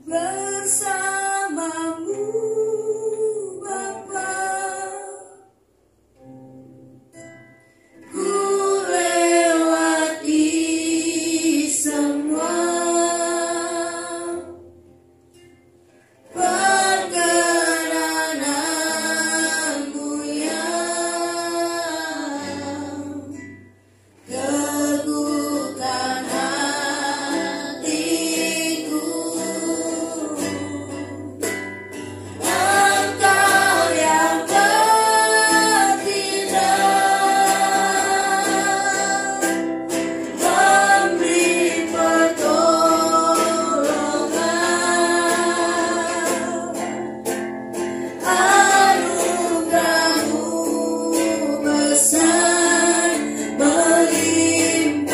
bersamamu Bapa. Ku lewati semua perkenananmu yang teguhkan hatiku. Engkau yang bertindak memberi pertolongan. Anugerahmu besar melimpah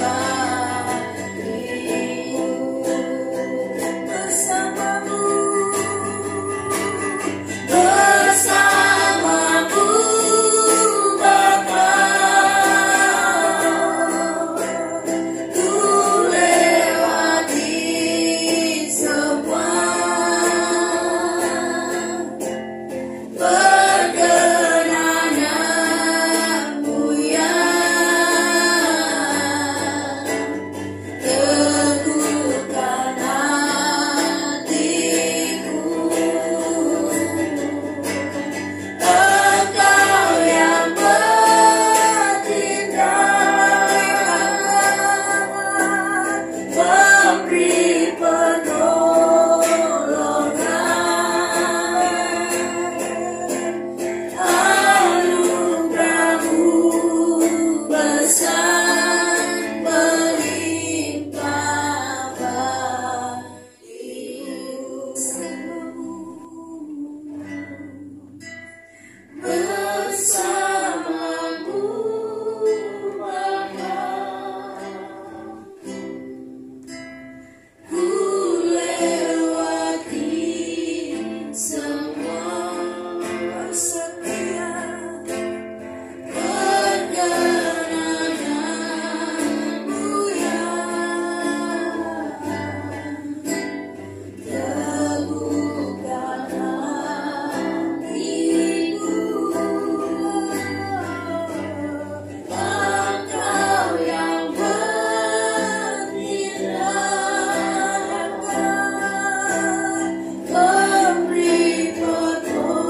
bagiku. Bersamamu Bapa, ku lewati semua perkenananmu yang teguhkan hatiku. Engkau yang bertindak memberi pertolongan. Anugerahmu besar melimpah bagiku. Bersamamu Bapa, ku lewati semua setiap perkenananmu yang teguhkan hatiku. Engkau yang bertindak memberi pertolongan.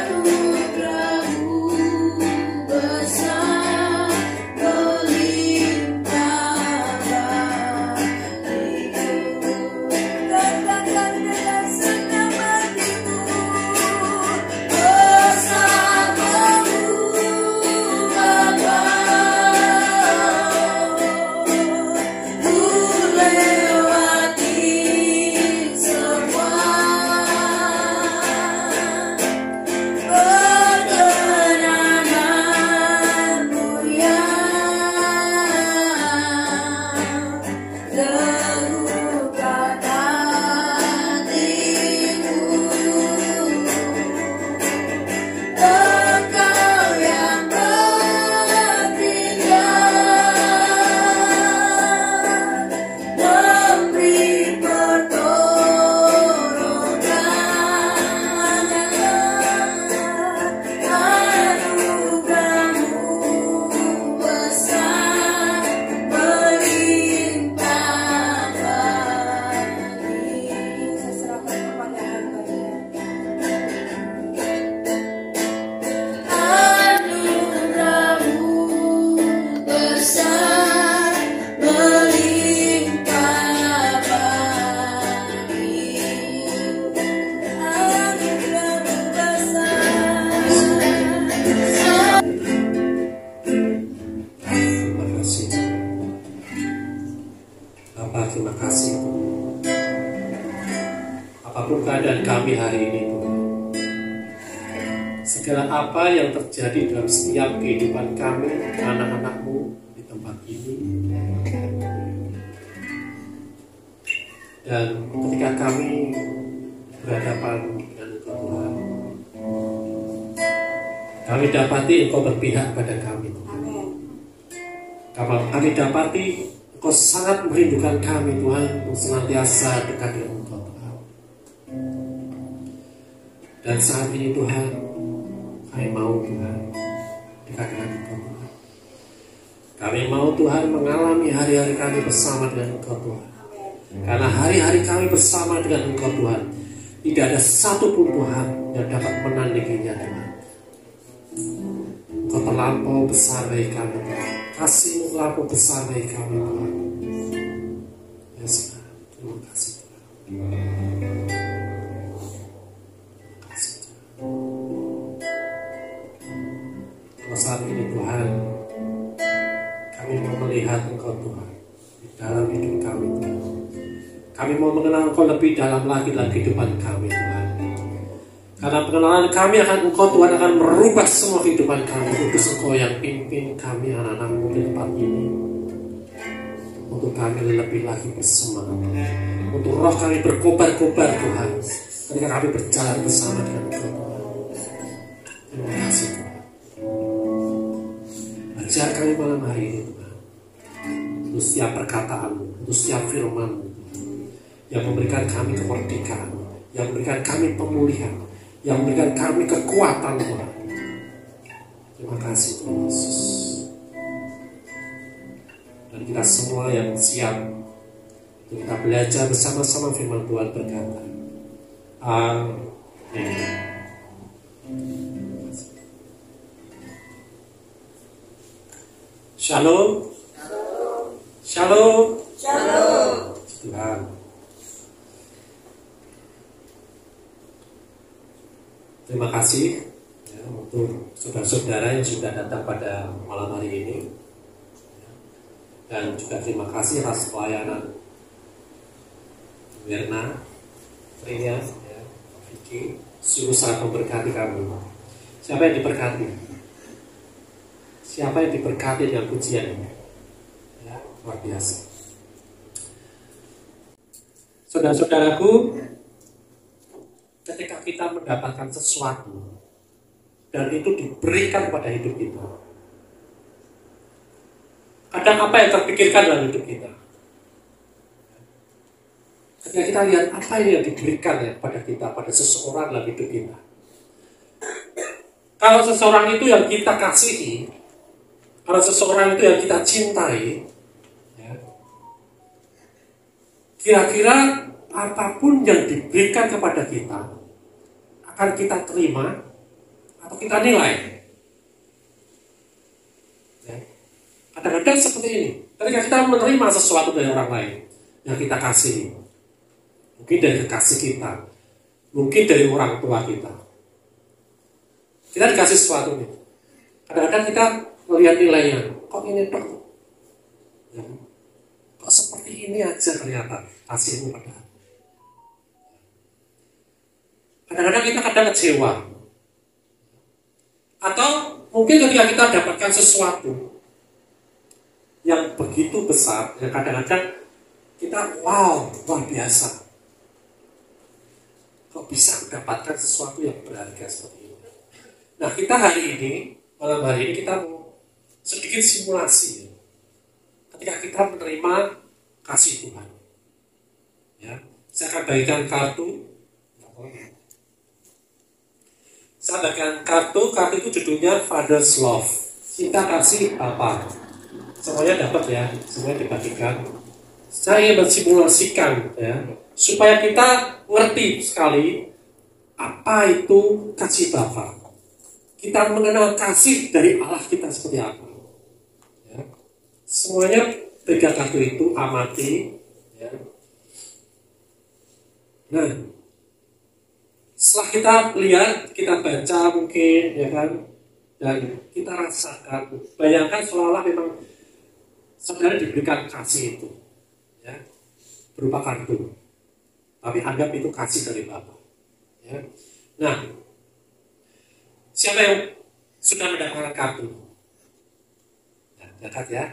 Anugerahmu besar melimpah bagiku. Katakan dengan senang hatimu, bersamamu Bapa, ku lewati semua perkenananmu yang teguhkan hatiku. Engkau yang bertindak memberi pertolongan. Anugerahmu besar melimpah bagiku. Saya serahkan kepada Anugerahmu besar melimpah bagiku. Anugerahmu besar. Terima kasih Bapak, terima kasih. Apapun keadaan kami hari ini, Tuhan, segala apa yang terjadi dalam setiap kehidupan kami, anak-anak-Mu di tempat ini, dan ketika kami berhadapan dengan Engkau Tuhan, kami dapati Engkau berpihak pada kami, Tuhan. Kami dapati Engkau sangat merindukan kami Tuhan untuk senantiasa dekat dengan Engkau Tuhan. Dan saat ini Tuhan, kami mau Tuhan dekat dengan Engkau Tuhan. Kami mau Tuhan mengalami hari-hari kami bersama dengan Engkau Tuhan. Karena hari-hari kami bersama dengan Engkau Tuhan, tidak ada satupun Tuhan yang dapat menandinginya Tuhan. Engkau terlampau besar bagi kami Tuhan. Kasih-Mu terlampau besar bagi kami Tuhan. Ya sekarang, terima kasih Tuhan. Terima kasih Tuhan. Kalau saat ini Tuhan, kami mau melihat Engkau Tuhan di dalam hidup kami Tuhan. Kami mau mengenal Engkau lebih dalam lagi dalam kehidupan kami Tuhan. Karena pengenalan kami akan Engkau Tuhan akan merubah semua kehidupan kami. Kudus Engkau yang pimpin kami anak-anak-Mu di tempat ini. Untuk kami lebih lagi bersemangat. Untuk roh kami berkobar-kobar Tuhan. Ketika kami berjalan bersama dengan Engkau Tuhan. Terima kasih Tuhan. Ajar kami malam hari ini Tuhan. Untuk setiap perkataan-Mu, untuk setiap firman-Mu yang memberikan kami kemerdekaan, yang memberikan kami pemulihan, yang memberikan kami kekuatan Tuhan. Terima kasih Tuhan Yesus. Dan kita semua yang siap untuk kita belajar bersama-sama firman Tuhan berkata, Amin. Shalom. Shalom. Shalom. Tuhan. Terima kasih ya, untuk saudara-saudara yang sudah datang pada malam hari ini. Dan juga terima kasih atas pelayanan Mirna, Trinia, ya, Vicky, sungguh sangat memberkati kami. Siapa yang diberkati? Siapa yang diberkati dengan pujian ini? Ya, luar biasa. Saudara-saudaraku, ketika kita mendapatkan sesuatu dan itu diberikan pada hidup kita, kadang apa yang terpikirkan dalam hidup kita? Ketika kita lihat apa yang diberikan ya pada kita, pada seseorang dalam hidup kita. Kalau seseorang itu yang kita kasihi, kalau seseorang itu yang kita cintai, ya, kira-kira apapun yang diberikan kepada kita akan kita terima atau kita nilai. Ya. Kadang-kadang seperti ini. Ketika kita menerima sesuatu dari orang lain yang kita kasih, mungkin dari kekasih kita, mungkin dari orang tua kita, kita dikasih sesuatu nih. Kadang-kadang kita melihat nilainya, kok ini dok, ya. Kok seperti ini aja ternyata hasilmu pada. Kadang-kadang kita kadang kecewa. Atau mungkin ketika kita dapatkan sesuatu yang begitu besar, ya kadang-kadang kita wow, luar biasa. Kok bisa mendapatkan sesuatu yang berharga seperti ini. Nah kita hari ini, malam hari ini kita mau sedikit simulasi. Ketika kita menerima kasih Tuhan. Ya, saya akan bagikan kartu. Saya bagikan kartu itu judulnya Father's Love. Cinta kasih Bapa. Semuanya dapat ya, semuanya dibagikan. Saya ingin mensimulasikan ya, supaya kita ngerti sekali apa itu kasih Bapa. Kita mengenal kasih dari Allah kita seperti apa. Ya. Semuanya pegang kartu itu, amati. Ya. Nah, setelah kita lihat, kita baca mungkin, ya kan, dan kita rasakan, bayangkan seolah-olah memang saudara diberikan kasih itu, ya, berupa kartu. Tapi anggap itu kasih dari Bapa. Ya. Nah, siapa yang sudah mendapatkan kartu? Nah, catat ya.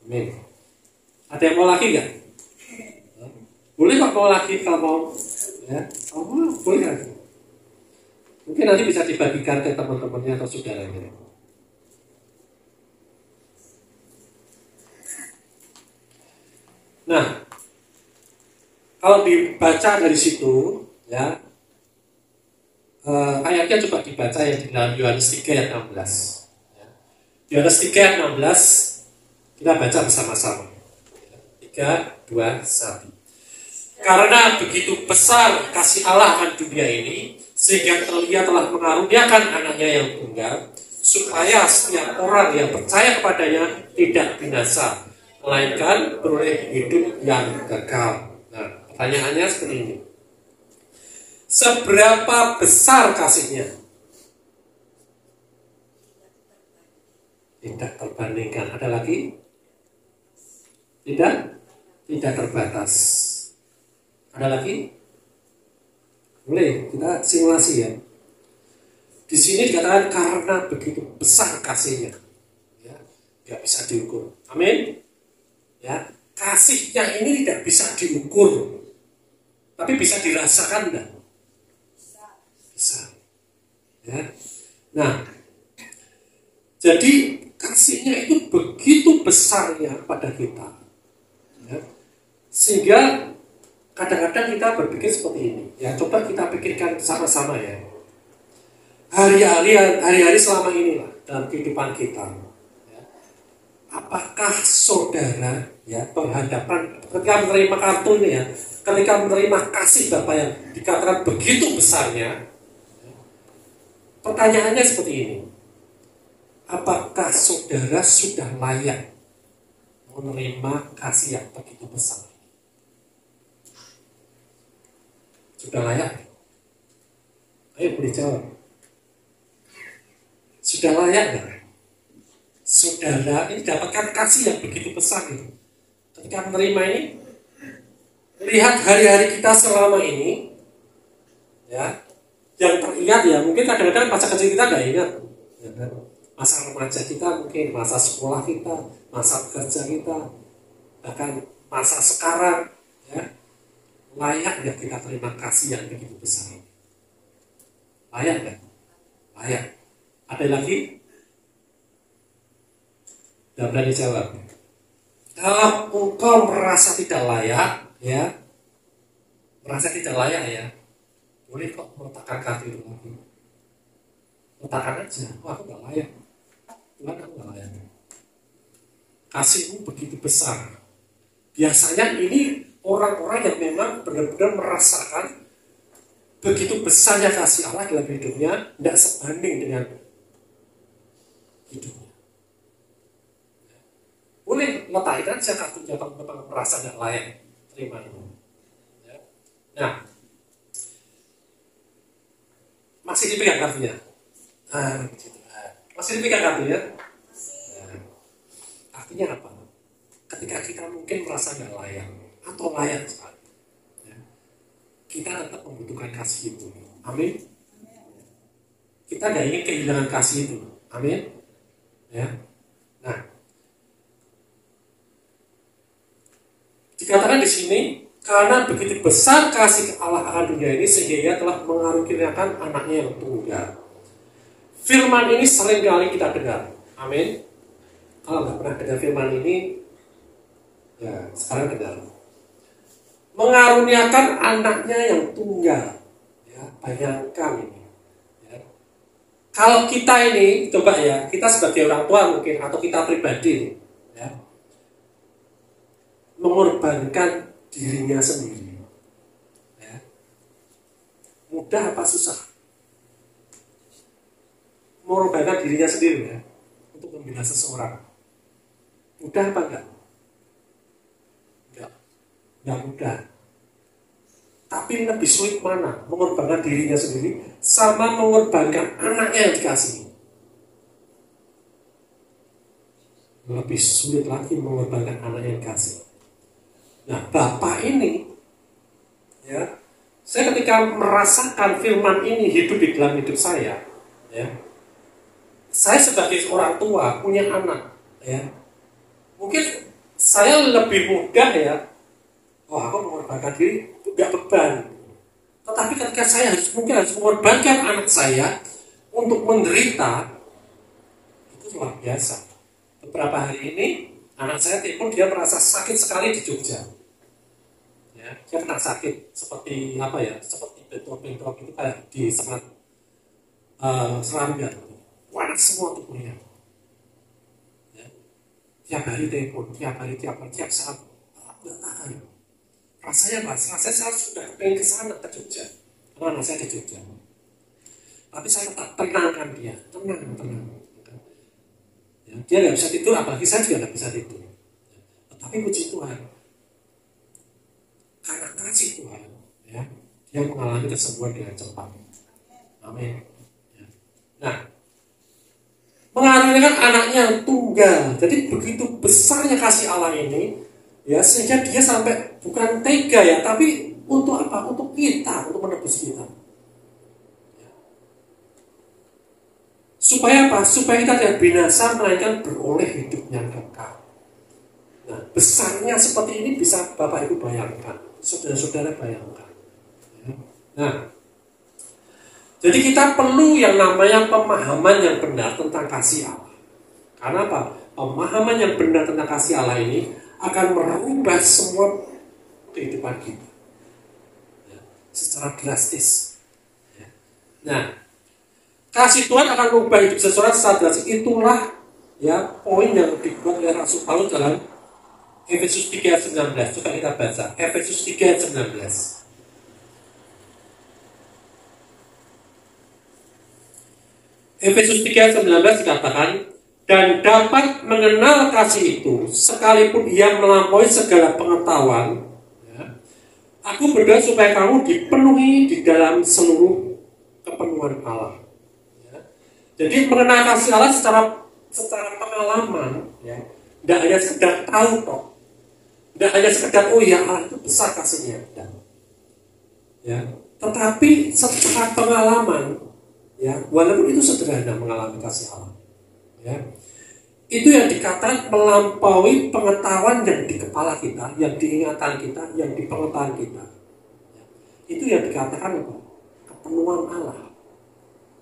Amin. Ada yang mau lagi nggak? Boleh kok mau lagi kalau mau. Ya, oh, boleh lagi. Mungkin nanti bisa dibagikan ke teman-temannya atau saudaranya. Nah, kalau dibaca dari situ, ya, ayatnya coba dibaca yang di dalam Yohanes 3 ayat 16. Ya. Yohanes 3 ayat 16, kita baca bersama-sama. 3, 2, 1. Karena begitu besar kasih Allah akan dunia ini, sehingga Dia telah mengaruniakan anaknya yang tunggal, supaya setiap orang yang percaya kepadanya tidak binasa, melainkan beroleh hidup yang kekal. Nah, pertanyaannya seperti ini. Seberapa besar kasihnya? Tidak terbandingkan. Ada lagi? Tidak? Tidak terbatas. Ada lagi? Boleh, kita simulasi ya. Di sini dikatakan karena begitu besar kasihnya. Ya, tidak bisa diukur. Amin? Ya, kasihnya ini tidak bisa diukur. Tapi bisa dirasakan enggak? Bisa. Ya. Nah, jadi kasihnya itu begitu besarnya pada kita. Ya. Sehingga kadang-kadang kita berpikir seperti ini. Ya, coba kita pikirkan sama-sama ya. Hari-hari selama inilah dalam kehidupan kita. Ya. Apakah saudara ya berhadapan ketika menerima kartu ini ya, ketika menerima kasih Bapa yang dikatakan begitu besarnya, ya, pertanyaannya seperti ini. Apakah saudara sudah layak menerima kasih yang begitu besar? Sudah layak? Ayo boleh jawab. Sudah layak nggak? Saudara ini dapatkan kasih yang begitu besar itu. Ketika menerima ini, lihat hari-hari kita selama ini, ya, yang teringat ya, mungkin kadang-kadang masa kecil kita nggak ingat, ya kan? Masa remaja kita mungkin, masa sekolah kita, masa kerja kita, bahkan masa sekarang, ya, layak nggak kita terima kasih yang begitu besar ini? Layak nggak? Layak. Ada lagi? Tidak berani jawab. Kalau engkau merasa tidak layak, ya, merasa tidak layak ya, boleh kok meletakkan kartu itu lagi. Letakkan aja. Wah, aku nggak layak. Tuhan, aku nggak layak. Kasihmu begitu besar. Biasanya ini orang-orang yang memang benar-benar merasakan begitu besarnya kasih Allah dalam hidupnya, tidak sebanding dengan hidupnya. Boleh letakin aja kartunya kalau memang merasa tidak layak terima itu. Ya. Nah, masih dipegang kartunya. Masih dipegang kartunya. Nah, artinya apa? Ketika kita mungkin merasa tidak layak atau layak sekali, ya, kita tetap membutuhkan kasih itu. Amin. Kita tidak ingin kehilangan kasih itu. Amin. Ya. Nah, dikatakan di sini karena begitu besar kasih Allah akan dunia ini sehingga telah mengaruniakan anaknya yang tunggal. Firman ini sering kali kita dengar. Amin. Kalau nggak pernah dengar firman ini, ya sekarang dengar. Mengaruniakan anaknya yang tunggal. Ya, bayangkan ini. Kalau kita ini, coba ya, kita sebagai orang tua mungkin, atau kita pribadi, ya, mengorbankan dirinya sendiri. Ya. Mudah apa susah? Mengorbankan dirinya sendiri ya, untuk membela seseorang. Mudah apa enggak? Enggak mudah. Tapi lebih sulit mana? Mengorbankan dirinya sendiri sama mengorbankan anaknya yang dikasihi. Lebih sulit lagi mengorbankan anaknya yang dikasihi. Nah, Bapak ini, ya, saya ketika merasakan firman ini hidup di dalam hidup saya, ya, saya sebagai orang tua punya anak, ya, mungkin saya lebih mudah ya, aku mengorbankan diri, gak beban. Tetapi ketika saya mungkin harus mengorbankan anak saya untuk menderita, itu luar biasa. Beberapa hari ini Anak saya telepon, dia merasa sakit sekali di Jogja. Ya, dia pernah sakit seperti apa ya? Seperti bentrok-bentrok itu kayak di serat serangga. Panas semua tubuhnya. Ya. Tiap hari telepon, tiap saat. Nggak tahan. Rasanya mas, rasanya saya sudah pengen ke sana, ke Jogja. Karena anak saya di Jogja. Tapi saya tetap tenangkan dia, tenang. Ya, dia nggak bisa tidur, apalagi saya juga nggak bisa tidur. Ya. Tapi puji Tuhan, karena kasih Tuhan, ya, dia mengalami kesembuhan dengan cepat. Amin. Ya. Nah, mengalami kan anaknya yang tunggal, jadi begitu besarnya kasih Allah ini, ya sehingga dia sampai bukan tega ya, tapi untuk apa? Untuk kita, untuk menebus kita. Supaya apa? Supaya kita tidak binasa, melainkan beroleh hidup yang kekal. Nah, besarnya seperti ini bisa Bapak Ibu bayangkan, saudara-saudara bayangkan. Nah, jadi kita perlu yang namanya pemahaman yang benar tentang kasih Allah. Karena apa? Pemahaman yang benar tentang kasih Allah ini akan merubah semua kehidupan kita, ya, secara drastis. Ya. Nah, kasih Tuhan akan merubah hidup seseorang secara drastis. Itulah ya poin yang dibuat oleh Rasul Paulus dalam Efesus 3 ayat 19. Coba kita baca Efesus 3 ayat 19. Efesus 3 ayat 19 dikatakan, dan dapat mengenal kasih itu sekalipun ia melampaui segala pengetahuan, ya, aku berdoa supaya kamu dipenuhi di dalam seluruh kepenuhan Allah. Ya. Jadi mengenal kasih Allah secara pengalaman, ya, tidak hanya sekedar tahu toh, tidak hanya sekedar oh ya Allah itu besar kasihnya, ya, tetapi secara pengalaman, ya, walaupun itu sederhana mengalami kasih Allah, ya, itu yang dikatakan melampaui pengetahuan yang di kepala kita, yang diingatan kita, yang di pengetahuan kita. Ya. Itu yang dikatakan apa? Kepenuhan Allah.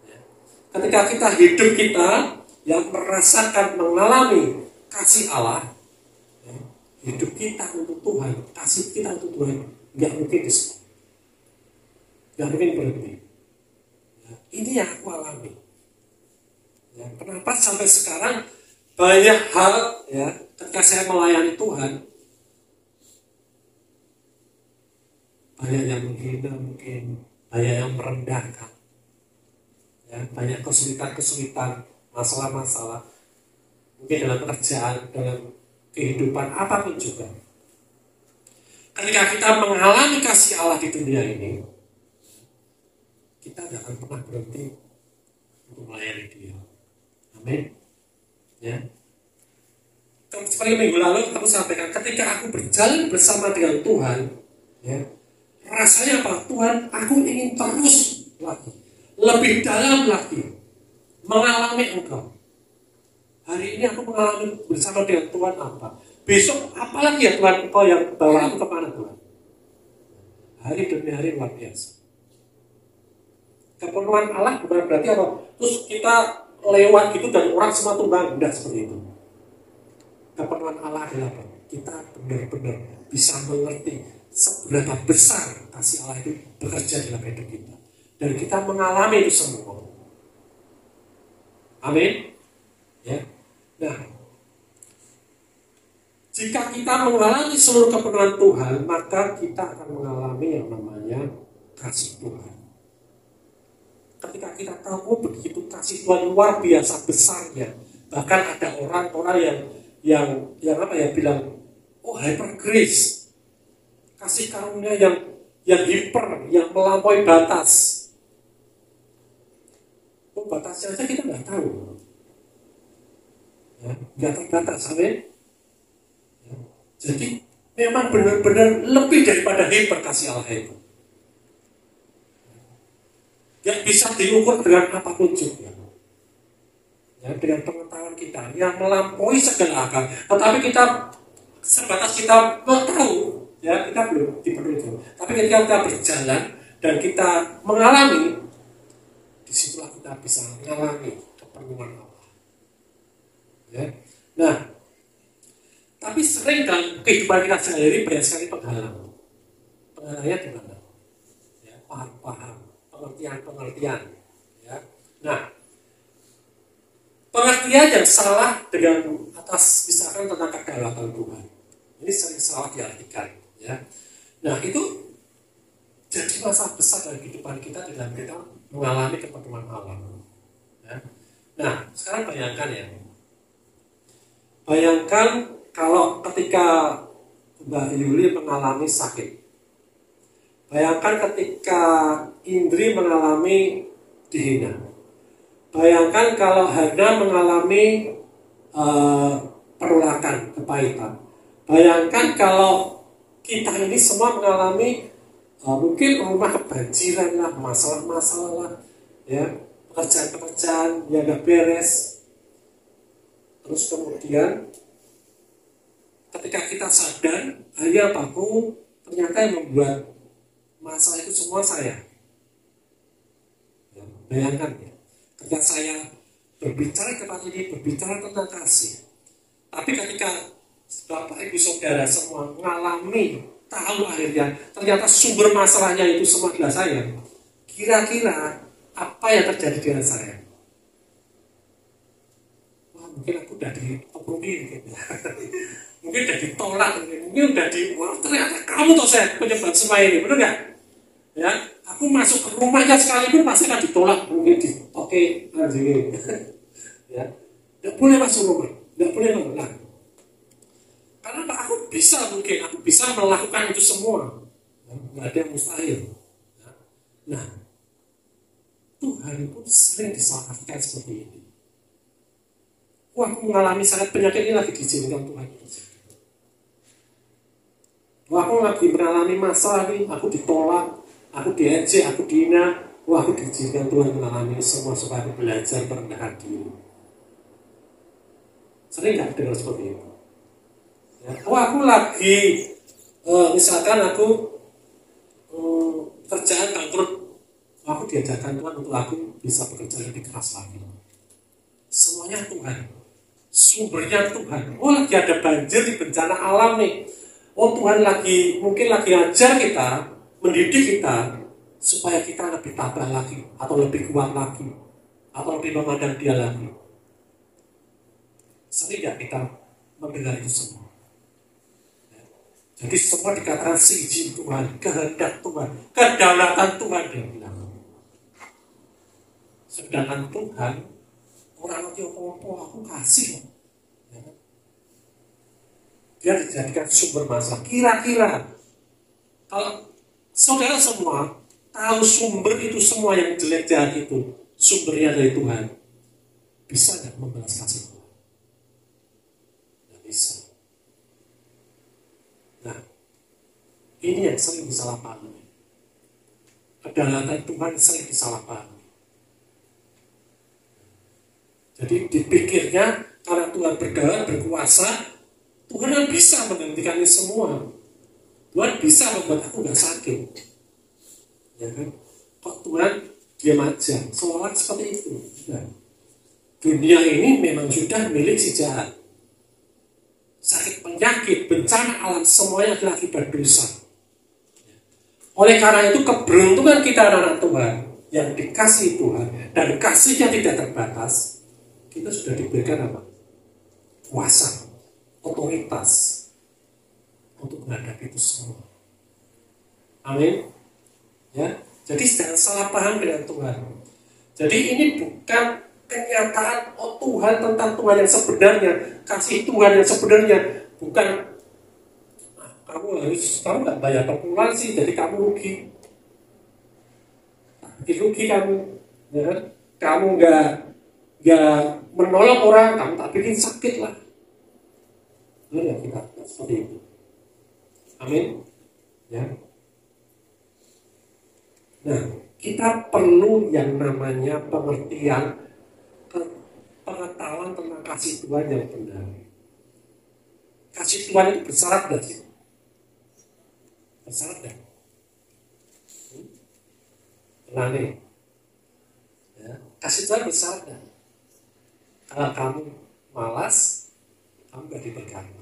Ya. Ketika kita hidup kita yang merasakan mengalami kasih Allah, ya, hidup kita untuk Tuhan, kasih kita untuk Tuhan nggak mungkin di-stop, nggak mungkin berhenti. Ya. Ini yang aku alami. Ya, kenapa sampai sekarang banyak hal ya ketika saya melayani Tuhan, banyak yang menghina mungkin, banyak yang merendahkan, ya, banyak kesulitan-kesulitan, masalah-masalah, mungkin dalam pekerjaan, dalam kehidupan apapun juga. Ketika kita mengalami kasih Allah di dunia ini, kita tidak akan pernah berhenti untuk melayani Dia. Amin. Ya. Seperti minggu lalu aku sampaikan, ketika aku berjalan bersama dengan Tuhan, ya, rasanya apa? Tuhan, aku ingin terus lagi, lebih dalam lagi mengalami Engkau. Hari ini aku mengalami bersama dengan Tuhan apa? Besok apalagi ya Tuhan, Engkau yang bawa aku kemana Tuhan? Hari demi hari luar biasa. Kepenuhan Allah bukan berarti apa? Terus kita lewat gitu dan orang semua tumbang, tidak seperti itu. Kepenuhan Allah adalah apa? Kita benar-benar bisa mengerti seberapa besar kasih Allah itu bekerja dalam hidup kita, dan kita mengalami itu semua. Amin. Ya. Nah, jika kita mengalami seluruh kepenuhan Tuhan, maka kita akan mengalami yang namanya kasih Tuhan. Ketika kita tahu begitu kasih Tuhan luar biasa besarnya, bahkan ada orang-orang yang apa ya bilang, oh hyper grace, kasih karunia yang hiper, yang melampaui batas. Oh batasnya aja kita nggak tahu, ya, nggak terbatas, amin. Ya. Jadi memang benar-benar lebih daripada hiper kasih Allah itu. Yang bisa diukur dengan apapun juga, ya, dengan pengetahuan kita yang melampaui segala akal. Tetapi kita sebatas kita tahu, ya, kita belum dipenuhi itu. Tapi ketika kita berjalan dan kita mengalami, disitulah kita bisa mengalami kepenuhan Allah. Ya. Nah, sering dalam kehidupan kita sehari-hari banyak sekali penghalang. Penghalangnya di mana? Ya, paham-paham, pengertian-pengertian. Ya. Nah, pengertian yang salah dengan atas misalkan tentang kedaulatan Tuhan. Ini sering salah diartikan. Ya. Nah, itu jadi masalah besar dalam kehidupan kita dalam kita mengalami kepenuhan Allah. Ya. Nah, sekarang bayangkan ya. Bayangkan kalau ketika Mbak Yuli mengalami sakit. Bayangkan ketika Indri mengalami dihina. Bayangkan kalau Hana mengalami penolakan, kepahitan. Bayangkan kalau kita ini semua mengalami mungkin rumah kebanjiran lah, masalah-masalah lah, ya, pekerjaan-pekerjaan yang gak beres. Terus kemudian ketika kita sadar, ya aku ternyata yang membuat masalah itu semua saya. Ya, bayangkan ya, ketika saya berbicara kepada ini, berbicara tentang kasih. Tapi ketika Bapak Ibu Saudara semua mengalami, tahu akhirnya ternyata sumber masalahnya itu semua adalah saya. Kira-kira apa yang terjadi dengan saya? Wah, mungkin aku udah ditopungi gitu. Mungkin udah ditolak, mungkin udah wah ternyata kamu tuh saya penyebab semua ini, benar nggak? Ya, aku masuk ke rumahnya sekalipun pasti akan ditolak, mungkin oke, anjing. Ya, nggak boleh masuk rumah, nggak boleh nolak. Karena aku bisa melakukan itu semua, nggak ada yang mustahil. Nah, Tuhan pun sering disalahkan seperti ini. Wah, aku mengalami sangat penyakit ini lagi diizinkan Tuhan. Wah, aku lagi mengalami masalah ini, aku ditolak, aku diejek, aku dihina. Wah, aku diizinkan Tuhan mengalami ini semua supaya aku belajar merendahan diri. Sering nggak dengar seperti itu? Ya, aku lagi misalkan aku kerjaan bangkrut, aku diajarkan Tuhan untuk aku bisa bekerja lebih keras lagi. Semuanya Tuhan, sumbernya Tuhan. Oh, lagi ada banjir di bencana alam nih. Oh, Tuhan mungkin lagi ajar kita, mendidik kita supaya kita lebih tabah lagi, atau lebih kuat lagi, atau lebih memandang Dia lagi. Sering nggak kita mendengar itu semua? Jadi semua dikatakan seizin Tuhan, kehendak Tuhan, kedaulatan Tuhan dia bilang. Sedangkan Tuhan, orang yang aku kasih. Ya. Dia dijadikan sumber masalah. Kira-kira, kalau saudara semua tahu sumber itu semua yang jelek jahat itu, sumbernya dari Tuhan, bisa nggak membalas kasih Tuhan? Nggak bisa. Nah, ini yang sering disalahpahami. Kedaulatan Tuhan sering disalahpahami. Jadi dipikirnya karena Tuhan berdaulat, berkuasa, Tuhan kan bisa menghentikan ini semua. Tuhan bisa membuat aku gak sakit. Ya kan? Kok Tuhan diam aja? Seolah seperti itu. Nah, dunia ini memang sudah milik si jahat. Sakit, penyakit, bencana alam semuanya adalah akibat dosa. Oleh karena itu keberuntungan kita anak-anak Tuhan yang dikasihi Tuhan dan kasihnya tidak terbatas, kita sudah diberikan apa? Kuasa, otoritas untuk menghadapi itu semua. Amin. Ya, jadi jangan salah paham dengan Tuhan. Jadi ini bukan kenyataan Tuhan tentang Tuhan yang sebenarnya, kasih Tuhan yang sebenarnya, bukan kamu nggak bayar populasi jadi kamu rugi, kamu, ya kan? Kamu nggak menolong orang, kamu tak bikin sakit lah. Benar ya kita seperti itu. Amin. Ya. Nah, kita perlu yang namanya pengertian, pengetahuan tentang kasih Tuhan yang benar. Kasih Tuhan itu bersyarat nggak sih? Bersyarat nggak? Nah nih, ya, kasih Tuhan bersyarat nggak? Kalau kamu malas, kamu nggak diberkati.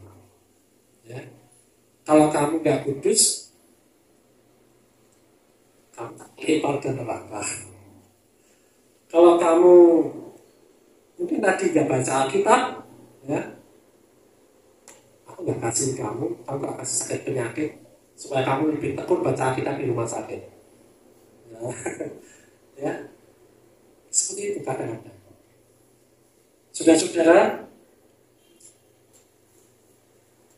Ya. Kalau kamu nggak kudus, kamu tak lempar ke neraka. Kalau kamu mungkin tadi nggak baca Alkitab, ya, aku nggak kasih kamu nggak kasih sakit penyakit supaya kamu lebih tekun baca Alkitab di rumah sakit. Ya, ya. Seperti itu kadang-kadang. Saudara-saudara,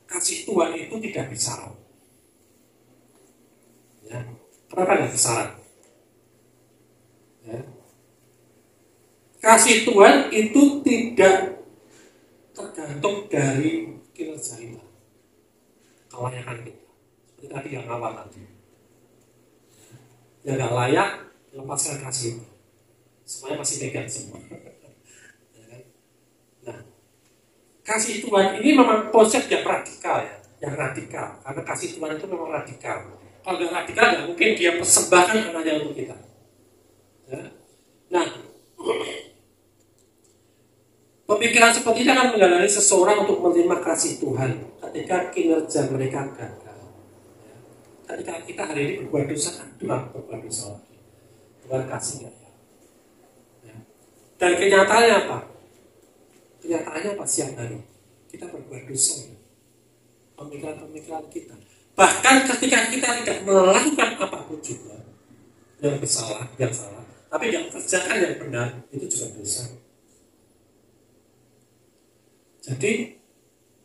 kasih Tuhan itu tidak bersyarat. Ya. Kenapa nggak bersyarat? Ya. Kasih Tuhan itu tidak tergantung dari kinerja kita, kelayakan kita. Seperti tadi yang awal tadi. Yang nggak layak, lepaskan kasih. Semuanya masih pegang semua. Nah, kasih Tuhan ini memang konsep yang radikal ya, yang radikal. Karena kasih Tuhan itu memang radikal. Kalau nggak radikal, nggak mungkin dia persembahkan anaknya untuk kita. Ya. Nah, pemikiran seperti ini akan menghalangi seseorang untuk menerima kasih Tuhan ketika kinerja mereka gagal. Ya. Ketika kita hari ini berbuat dosa, Tuhan berbuat dosa lagi. Tuhan kasih nggak ya? Ya. Dan kenyataannya apa? Kenyataannya apa siang hari? Kita berbuat dosa ya. Pemikiran-pemikiran kita. Bahkan ketika kita tidak melakukan apapun juga yang bersalah, yang salah, tapi yang kerjakan yang benar, itu juga dosa. Jadi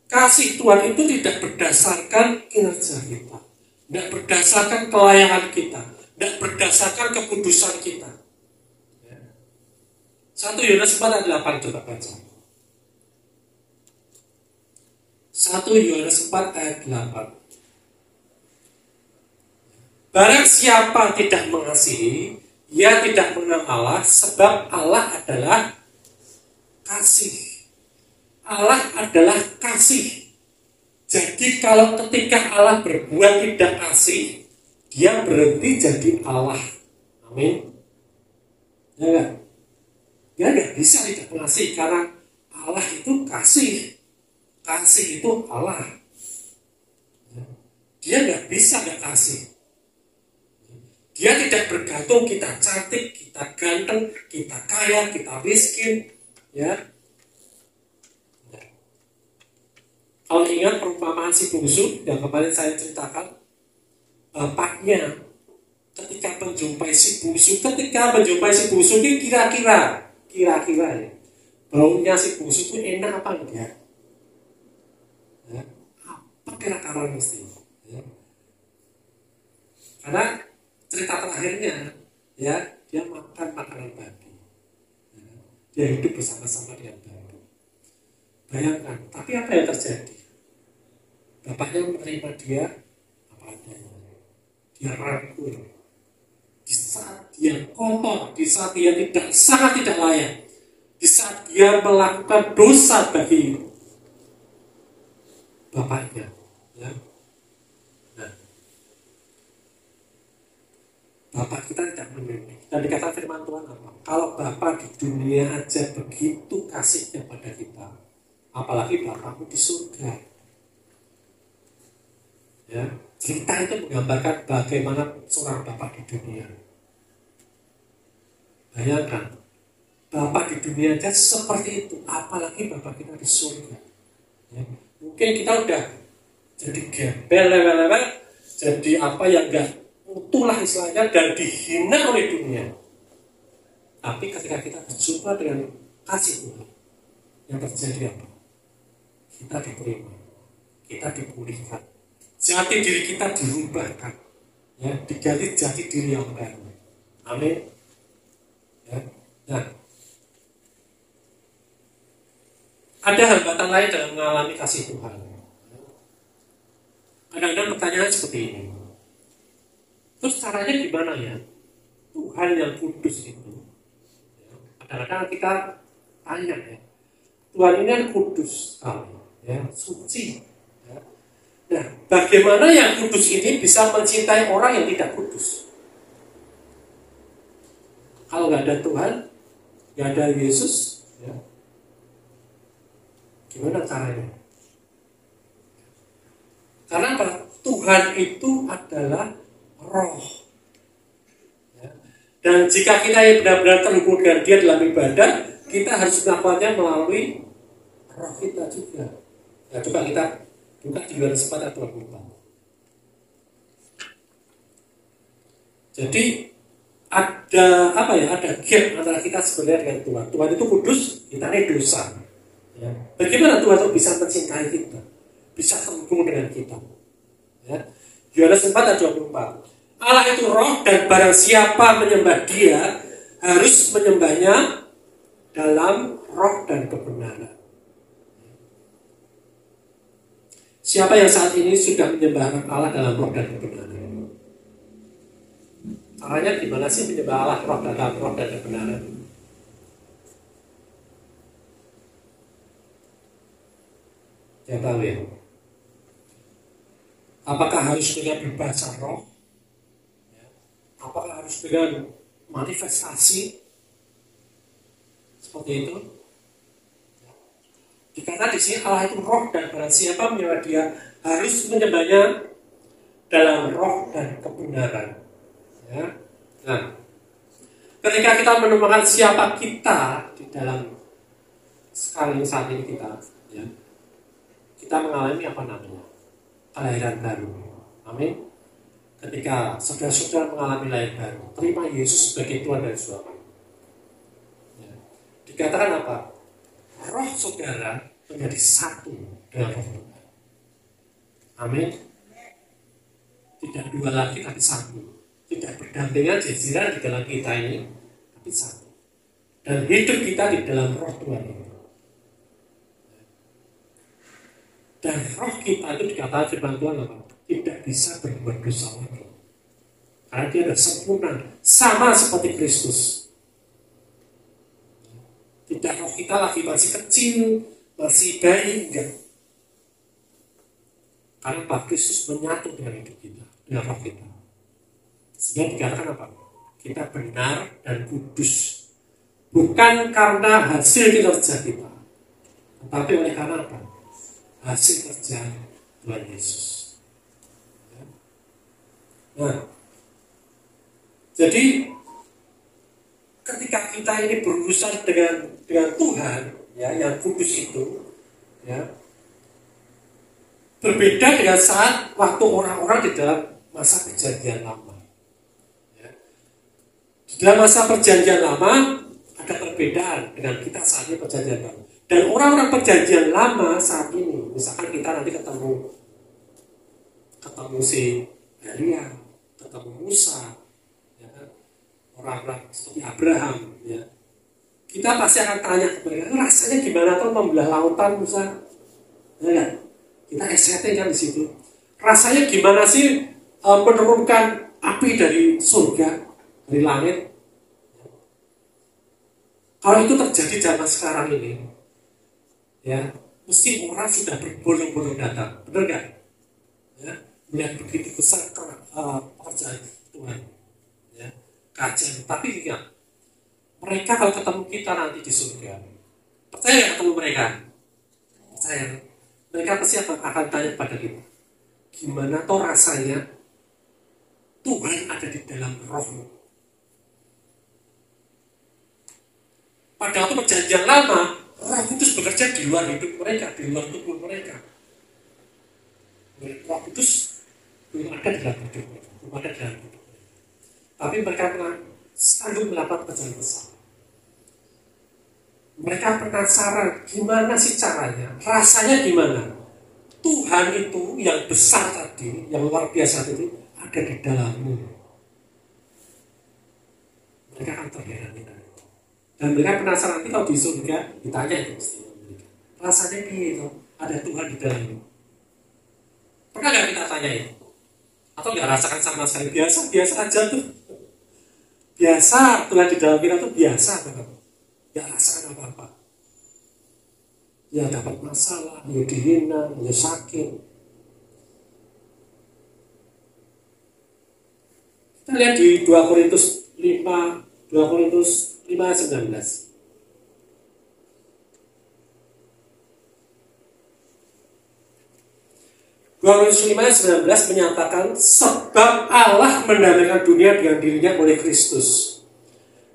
kasih Tuhan itu tidak berdasarkan kinerja kita, tidak berdasarkan kelayakan kita, tidak berdasarkan kekudusan kita. 1 Yohanes 4 ayat 8 coba baca. 1 Yohanes 4 ayat 8. Barang siapa tidak mengasihi, ia tidak mengenal Allah, sebab Allah adalah kasih. Allah adalah kasih. Jadi kalau ketika Allah berbuat tidak kasih, dia berhenti jadi Allah. Amin. Ya enggak? Dia nggak bisa tidak mengasihi karena Allah itu kasih. Kasih itu Allah. Dia nggak bisa nggak kasih. Dia tidak bergantung kita cantik, kita ganteng, kita kaya, kita miskin, ya. Kalau ingat perumpamaan si bungsu yang kemarin saya ceritakan, bapaknya ketika menjumpai si bungsu ini kira-kira ya, baunya si bungsu itu enak apa enggak? Ya, apa kira-kira mesti? Ya. Karena cerita terakhirnya, ya, dia makan makanan babi, ya, dia hidup bersama-sama dengan babi. Bayangkan, tapi apa yang terjadi? Bapaknya menerima dia apa adanya. Dia rangkul. Di saat dia kotor, di saat dia sangat tidak layak, di saat dia melakukan dosa bagi bapaknya, ya. Nah, Bapak kita tidak memiliki. Dan dikatakan firman Tuhan apa? Kalau Bapak di dunia aja begitu kasihnya pada kita, apalagi Bapakmu di surga. Ya, cerita itu menggambarkan bagaimana seorang Bapak di dunia. Bayangkan, Bapak di dunia aja seperti itu, apalagi Bapak kita di surga. Ya, mungkin kita udah jadi gembel, level-level, jadi apa yang enggak utuhlah istilahnya dan dihina oleh dunia. Tapi ketika kita berjumpa dengan kasih Tuhan, yang terjadi apa? Kita diterima, kita dipulihkan, jati diri kita dirubahkan, ya, diganti jati diri yang baru. Amin. Ya. Nah, ada hambatan lain dalam mengalami kasih Tuhan. Kadang-kadang pertanyaan seperti ini. Terus caranya gimana ya? Tuhan yang kudus itu. Kadang-kadang kita tanya ya, Tuhan ini kan kudus sekali, ya, suci. Ya. Nah, bagaimana yang kudus ini bisa mencintai orang yang tidak kudus? Kalau nggak ada Tuhan, nggak ada Yesus, ya, gimana caranya? Karena apa? Tuhan itu adalah roh. Ya. Dan jika kita yang benar-benar terhubung dengan Dia dalam ibadah, kita harus melakukannya melalui roh kita juga. Nah, coba kita buka di Yohanes 4 ayat 24. Jadi ada apa ya? Ada gap antara kita sebenarnya dengan Tuhan. Tuhan itu kudus, kita ini dosa. Ya. Bagaimana Tuhan itu bisa mencintai kita, bisa terhubung dengan kita? Ya. Yohanes 4 ayat 24. Allah itu roh dan barang siapa menyembah Dia harus menyembahnya dalam roh dan kebenaran. Siapa yang saat ini sudah menyembah Allah dalam roh dan kebenaran? Caranya gimana sih menyembah Allah dalam roh dan kebenaran? Saya tahu ya. Apakah harus dengan berbahasa roh? Apakah harus dengan manifestasi seperti itu? Dikatakan di sini Allah itu roh dan barang siapa menyembah Dia harus menyembahnya dalam roh dan kebenaran. Ya. Nah, ketika kita menemukan siapa kita di dalam sekarang saat ini ya, kita mengalami apa namanya kelahiran baru. Amin. Ketika saudara-saudara mengalami lahir baru, terima Yesus sebagai Tuhan dan Juru. Ya. Dikatakan apa? Roh saudara menjadi satu dengan roh Tuhan. Amin. Tidak dua lagi tapi satu. Tidak berdampingan jaziran di dalam kita ini, tapi satu. Dan hidup kita di dalam roh Tuhan ini. Dan roh kita itu dikatakan firman Tuhan apa? Tidak bisa berbuat dosa lagi. Karena Dia adalah sempurna, sama seperti Kristus. Tidak roh kita lagi masih kecil, masih bayi, enggak. Karena Pak Kristus menyatu dengan hidup kita, dengan roh kita. Sehingga dikatakan apa? Kita benar dan kudus. Bukan karena hasil kinerja kita, tetapi oleh karena apa? Hasil kerja Tuhan Yesus. Nah, jadi ketika kita ini berurusan dengan Tuhan, ya, yang kudus itu, ya, berbeda dengan saat waktu orang-orang di dalam masa perjanjian lama. Ya. Di dalam masa perjanjian lama ada perbedaan dengan kita saat ini perjanjian baru. Dan orang-orang perjanjian lama saat ini, misalkan kita nanti ketemu si Elia, ketemu Musa, ya kan? Orang-orang seperti Abraham, ya. Kita pasti akan tanya kepada mereka, rasanya gimana tuh membelah lautan Musa? Ya kan? Kita SCT kan di situ. Rasanya gimana sih menurunkan api dari surga, dari langit? Kalau itu terjadi zaman sekarang ini, ya, mesti orang sudah berbondong-bondong datang, benar nggak? Ya, melihat begitu besar pekerjaan Tuhan, ya, kajian. Tapi ingat, mereka kalau ketemu kita nanti di surga, percaya nggak ketemu mereka? Percaya. Mereka pasti akan tanya pada kita, gimana toh rasanya Tuhan ada di dalam rohmu? Pada waktu perjanjian lama, Roh Kudus bekerja di luar hidup mereka, di luar tubuh mereka. Roh Kudus belum ada dalam hidup mereka, belum ada dalam hidup mereka. Tapi mereka sanggup melakukan pekerjaan besar. Mereka penasaran gimana sih caranya, rasanya gimana. Tuhan itu yang besar tadi, yang luar biasa tadi ada di dalammu. Mereka akan terheran-heran. Dan mereka penasaran nanti kalau di surga ditanya itu mesti rasanya gitu, ada Tuhan di dalammu. Pernah nggak kita tanya itu? Atau nggak rasakan sama sekali? Biasa aja tuh. Biasa Tuhan di dalam kita tuh biasa banget. Nggak rasakan apa-apa. Ya dapat masalah, ya dihina, ya sakit. Kita lihat di 2 Korintus 5:19. 2 Korintus 5 ayat 19 menyatakan sebab Allah mendamaikan dunia dengan dirinya oleh Kristus.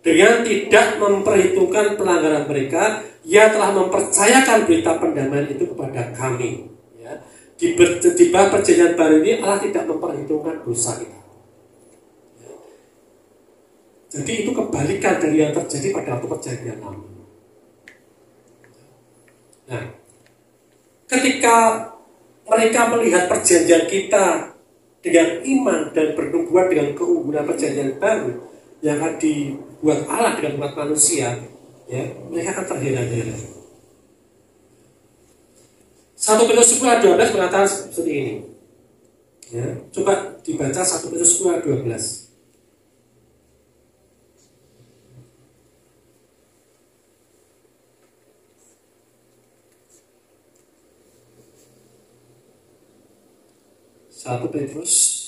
Dengan tidak memperhitungkan pelanggaran mereka, Ia telah mempercayakan berita pendamaian itu kepada kami. Ya. Di bawah perjanjian baru ini Allah tidak memperhitungkan dosa kita. Ya. Jadi itu kebalikan dari yang terjadi pada waktu perjanjian lama. Nah, ketika mereka melihat perjanjian kita dengan iman dan bernubuat dengan keunggulan perjanjian baru yang akan dibuat Allah dengan umat manusia, ya, mereka akan terheran-heran. 1 Petrus 10 ayat 12 mengatakan seperti ini. Ya, coba dibaca 1 Petrus 10 ayat 12. Satu Petrus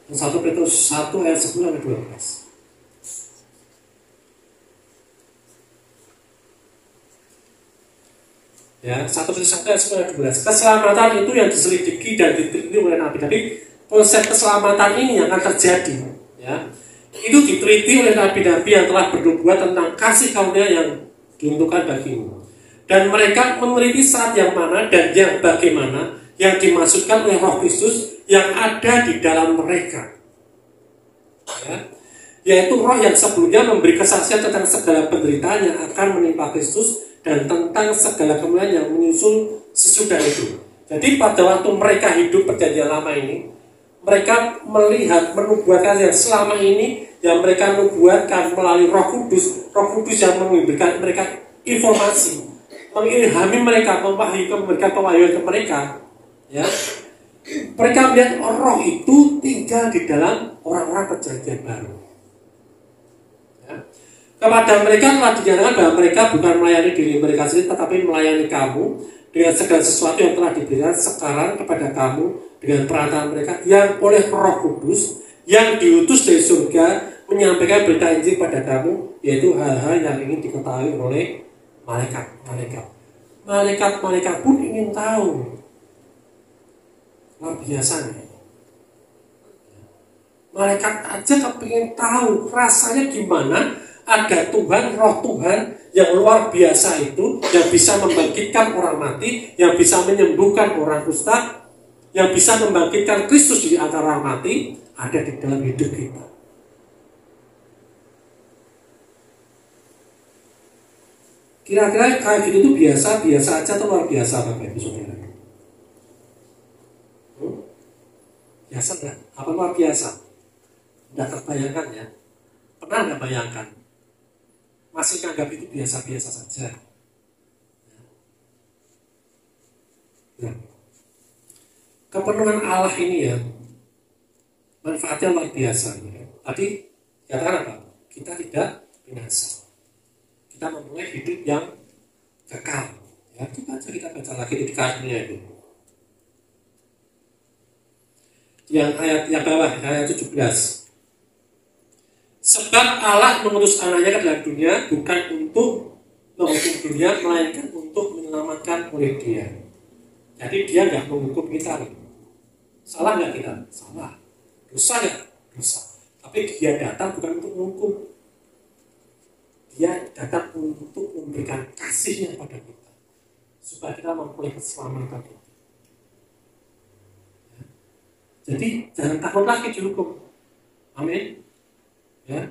1 Petrus 1 ayat 10 sampai 12. Ya, 1 Petrus 1 ayat 10 sampai 12. Keselamatan itu yang diselidiki dan diteliti oleh Nabi. Tapi konsep keselamatan ini yang akan terjadi, ya, itu diteliti oleh nabi-nabi yang telah bernubuat tentang kasih karunia yang diuntukkan bagimu. Dan mereka meneliti saat yang mana dan yang bagaimana yang dimaksudkan oleh Roh Kristus yang ada di dalam mereka, ya, yaitu Roh yang sebelumnya memberi kesaksian tentang segala penderitaan yang akan menimpa Kristus dan tentang segala kemuliaan yang menyusul sesudah itu. Jadi pada waktu mereka hidup perjanjian lama ini, mereka melihat menubuatkan yang selama ini yang mereka nubuatkan melalui Roh Kudus yang memberikan mereka informasi, mengilhami mereka, memberikan pewahyuan ke mereka, ya. Mereka melihat Roh itu tinggal di dalam orang-orang perjanjian baru. Ya. Kepada mereka telah dinyatakan bahwa mereka bukan melayani diri mereka sendiri, tetapi melayani kamu dengan segala sesuatu yang telah diberikan sekarang kepada kamu dengan perantaraan mereka yang oleh Roh Kudus yang diutus dari surga menyampaikan berita Injil pada kamu, yaitu hal-hal yang ingin diketahui oleh malaikat-malaikat. Malaikat-malaikat pun ingin tahu. Luar biasa nih. Malaikat aja kepingin tahu rasanya gimana ada Tuhan, Roh Tuhan yang luar biasa itu, yang bisa membangkitkan orang mati, yang bisa menyembuhkan orang kusta, yang bisa membangkitkan Kristus di antara orang mati, ada di dalam hidup kita. Kira-kira kayak gitu tuh biasa aja atau luar biasa Bapak Ibu Saudara? Biasa enggak? Apa luar biasa? Enggak terbayangkan ya? Pernah enggak bayangkan? Masih anggap itu biasa-biasa saja. Nah, kepenuhan Allah ini ya, manfaatnya luar biasa. Ya. Tadi katakan apa? Kita tidak binasa. Kita memulai hidup yang kekal. Ya, itu aja kita baca lagi di kasusnya itu. Yang ayat yang bawah, ayat 17. Sebab Allah mengutus anaknya ke dalam dunia bukan untuk menghukum dunia, melainkan untuk menyelamatkan oleh dia. Jadi dia nggak menghukum kita. Salah nggak kita? Salah. Dosa nggak? Dosa. Tapi dia datang bukan untuk menghukum. Dia datang untuk memberikan kasihnya pada kita, supaya kita memperoleh keselamatan itu. Jadi jangan takut lagi dihukum. Amin. Ya.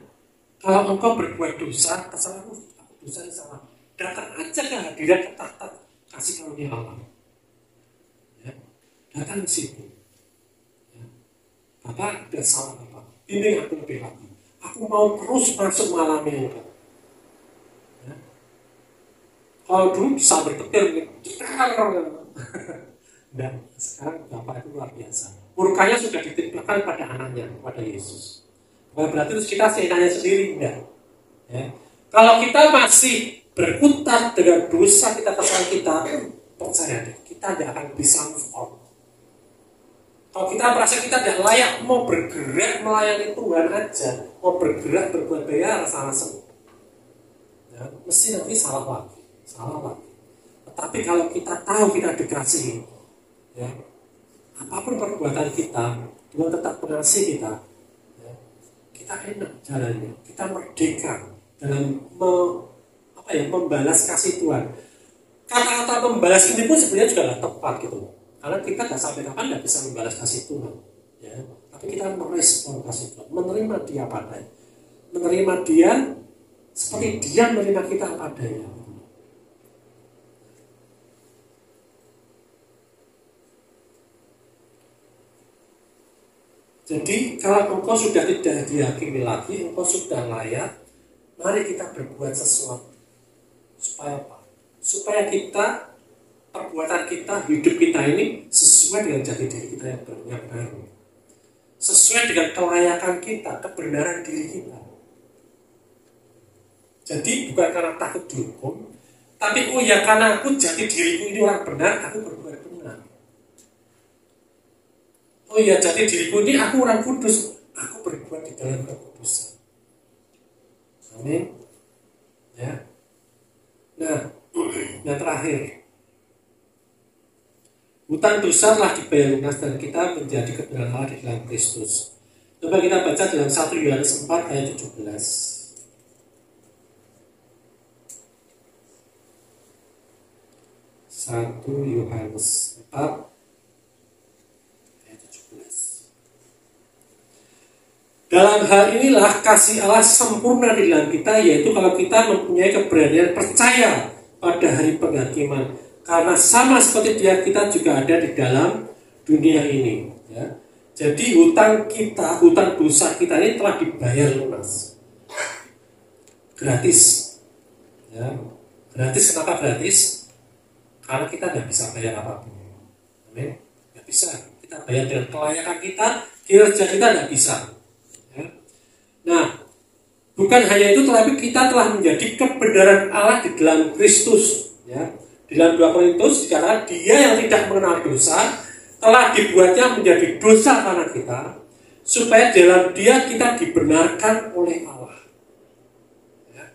Kalau engkau berbuat dosa, kesalahan dosa yang salah, datang aja ke hadirat ke tahta kasih karunia Allah. Ya. Datang ke situ. Ya. Bapak tidak salah Bapak. Bimbing aku lebih lagi. Aku mau terus masuk mengalami itu. Ya. Kalau dulu bisa berpikir, dan sekarang Bapak itu luar biasa. Murkanya sudah ditimpakan pada anaknya, pada Yesus. Bukan berarti terus kita seenaknya sendiri, enggak. Ya. Kalau kita masih berkutat dengan dosa kita, kesalahan kita, percaya deh, kita tidak akan bisa move on. Kalau kita merasa kita tidak layak, mau bergerak melayani Tuhan aja, mau bergerak berbuat baik, rasa-rasa, ya, mesti nanti salah lagi. Tetapi kalau kita tahu kita dikasihi, ya, apapun perbuatan kita, Tuhan tetap mengasihi kita. Ya, kita enak jalannya, kita merdeka dalam membalas kasih Tuhan. Kata-kata membalas ini pun sebenarnya juga tidak tepat gitu. Karena kita tidak sampai kapan tidak bisa membalas kasih Tuhan, ya. Tapi kita merespon kasih Tuhan, menerima Dia padanya, menerima Dia seperti Dia menerima kita padanya. Jadi kalau engkau sudah tidak diyakini lagi, engkau sudah layak, mari kita berbuat sesuatu. Supaya apa? Supaya kita, perbuatan kita, hidup kita ini sesuai dengan jati diri kita yang baru. Sesuai dengan kelayakan kita, kebenaran diri kita. Jadi bukan karena takut dihukum, tapi karena aku jati diriku ini orang benar, aku berbuat benar. Jati diriku ini aku orang kudus, aku berbuat di dalam kekudusan. Amin. Ya. Nah, yang terakhir, hutang dosa telah dibayar lunas dan kita menjadi kebenaran Allah di dalam Kristus. Coba kita baca dalam 1 Yohanes 4 ayat 17. 1 Yohanes 4 ayat 17. Dalam hal inilah kasih Allah sempurna di dalam kita, yaitu kalau kita mempunyai keberanian percaya pada hari penghakiman. Karena sama seperti Dia, kita juga ada di dalam dunia ini. Ya. Jadi hutang dosa kita ini telah dibayar lunas. Gratis. Ya. Gratis, kenapa gratis? Karena kita tidak bisa bayar apapun. Amin. Tidak bisa. Kita bayar dengan kelayakan kita, kinerja kita tidak bisa. Nah, bukan hanya itu, tetapi kita telah menjadi kebenaran Allah di dalam Kristus. Ya. Di dalam 2 Korintus dikatakan Dia yang tidak mengenal dosa telah dibuatnya menjadi dosa karena kita, supaya dalam Dia kita dibenarkan oleh Allah. Ya.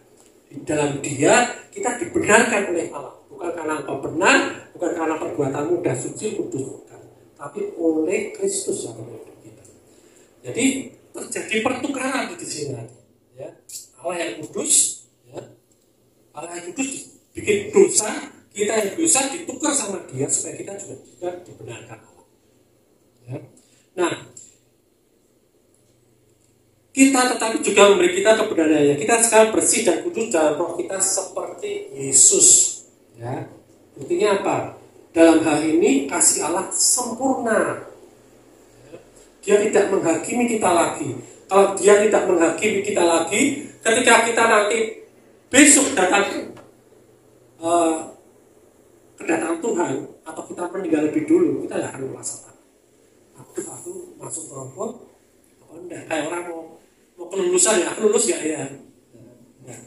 Di dalam Dia kita dibenarkan oleh Allah, bukan karena engkau benar, bukan karena perbuatanmu sudah suci kudus, bukan, tapi oleh Kristus yang hidup kita. Jadi terjadi pertukaran di sini, ya. Allah yang kudus, ya. Allah yang kudus bikin dosa, kita yang dosa ditukar sama Dia supaya kita juga dibenarkan Allah. Ya. Nah, kita tetapi juga memberi kita kebenarannya. Kita sekarang bersih dan kudus dalam roh kita seperti Yesus. Ya. Buktinya apa? Dalam hal ini kasih Allah sempurna. Dia tidak menghakimi kita lagi. Kalau Dia tidak menghakimi kita lagi, ketika kita nanti besok datang kedatangan Tuhan, atau kita meninggal lebih dulu, kita tidak akan merasakan. Aku masuk neraka, apa enggak? Kayak orang mau kelulusan, ya, aku lulus gak ya? Enggak.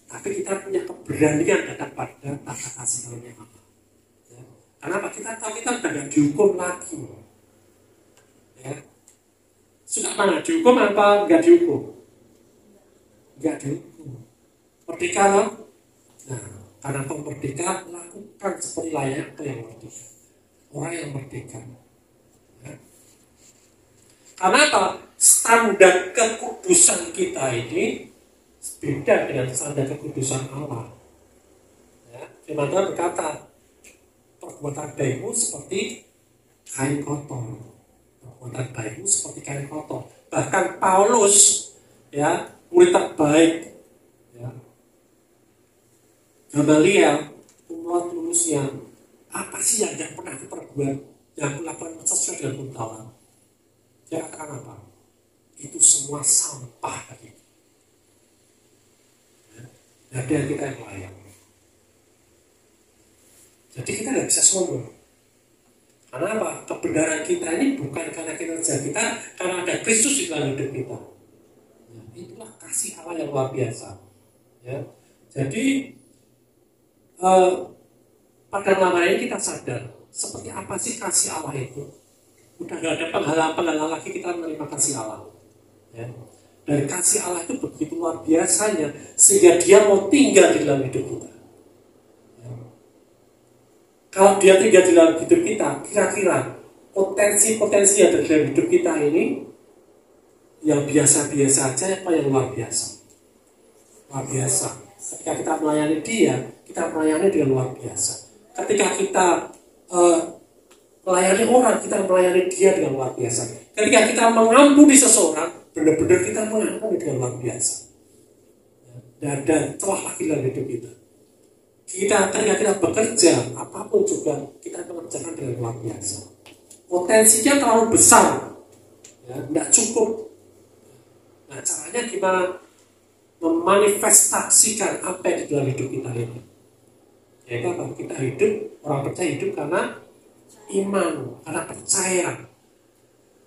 Tapi kita punya keberanian datang pada tata kasih karunia Allah. Ya. Kenapa? Kita tahu kita sudah tidak dihukum lagi. Ya. Sudah mana? Dihukum apa enggak dihukum? Enggak dihukum. Merdeka loh. Nah, karena kau merdeka, lakukan seperti layaknya yang merdeka. Orang yang merdeka. Ya. Karena apa? Standar kekudusan kita ini beda dengan standar kekudusan Allah. Ya. Firman Tuhan berkata, perbuatan baikmu seperti kain kotor. Perbuatan baikmu seperti kain kotor. Bahkan Paulus, ya, murid terbaik, ya, Gamaliel, umur lulusnya, apa sih yang pernah diperbuat, yang melakukan sesuai dengan pengetahuan? Dia katakan apa? Itu semua sampah tadi. Ya, ada kita yang layak. Jadi kita tidak bisa sombong. Karena apa? Kebenaran kita ini bukan karena kinerja kita, karena ada Kristus di dalam hidup kita. Ya, itulah kasih Allah yang luar biasa. Ya. Jadi pada lama ini kita sadar seperti apa sih kasih Allah itu. Udah nggak ada penghalang-penghalang lagi kita menerima kasih Allah. Ya. Dan kasih Allah itu begitu luar biasanya sehingga dia mau tinggal di dalam hidup kita. Ya. Kalau dia tinggal di dalam hidup kita, kira-kira potensi-potensi yang ada di dalam hidup kita ini yang biasa-biasa aja apa yang luar biasa? Luar biasa. Ketika kita melayani dia, kita melayani dengan luar biasa. Ketika kita melayani orang, kita melayani dia dengan luar biasa. Ketika kita mengampuni seseorang, benar-benar kita mengampuni dengan luar biasa. Dan celah lagi dalam hidup kita. Ketika kita bekerja, apapun juga kita mengerjakan dengan luar biasa. Potensinya terlalu besar, ya, tidak cukup. Nah, caranya gimana memanifestasikan apa yang di dalam hidup kita ini? Yaitu apa? Kita hidup, orang percaya hidup karena iman, karena percaya.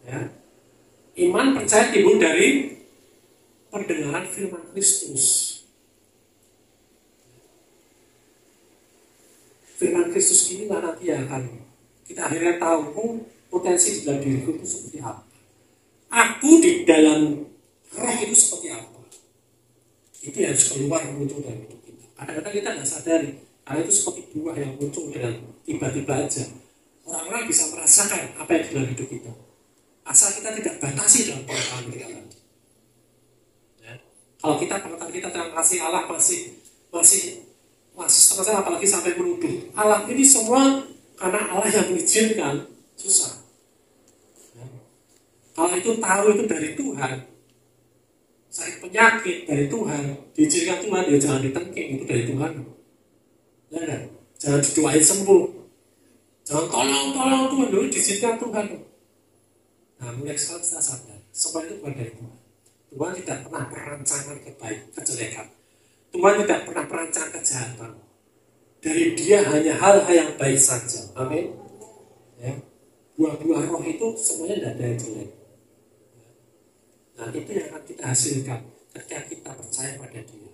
Ya. Iman percaya timbul dari pendengaran firman Kristus. Firman Kristus inilah nanti yang akan kita akhirnya tahu potensi di dalam diriku itu seperti apa. Aku di dalam roh itu seperti apa. Itu yang harus keluar muncul dari hidup kita. Kadang-kadang kita tidak sadari, karena itu seperti buah yang muncul dengan tiba-tiba aja. Orang-orang bisa merasakan apa yang di dalam hidup kita. Asal kita tidak batasi dalam pengetahuan kita tadi. Ya. Kalau pengetahuan kita tentang kasih Allah masih setengah, apalagi sampai menuduh Allah ini semua karena Allah yang mengizinkan, susah. Ya. Kalau itu tahu itu dari Tuhan, sakit penyakit dari Tuhan, diizinkan Tuhan, ya jangan ditengking, itu dari Tuhan. Ya kan? Jangan didoain sembuh, jangan tolong Tuhan, dulu diizinkan Tuhan. Nah, mulai sekarang kita sadar, semua itu bukan dari Tuhan. Tuhan tidak pernah merancangkan kejelekan. Tuhan tidak pernah merancangkan kejahatan. Dari Dia hanya hal-hal yang baik saja. Amin. Ya. Buah-buah roh itu semuanya tidak ada yang jelek. Nah, itu yang akan kita hasilkan ketika kita percaya pada Dia.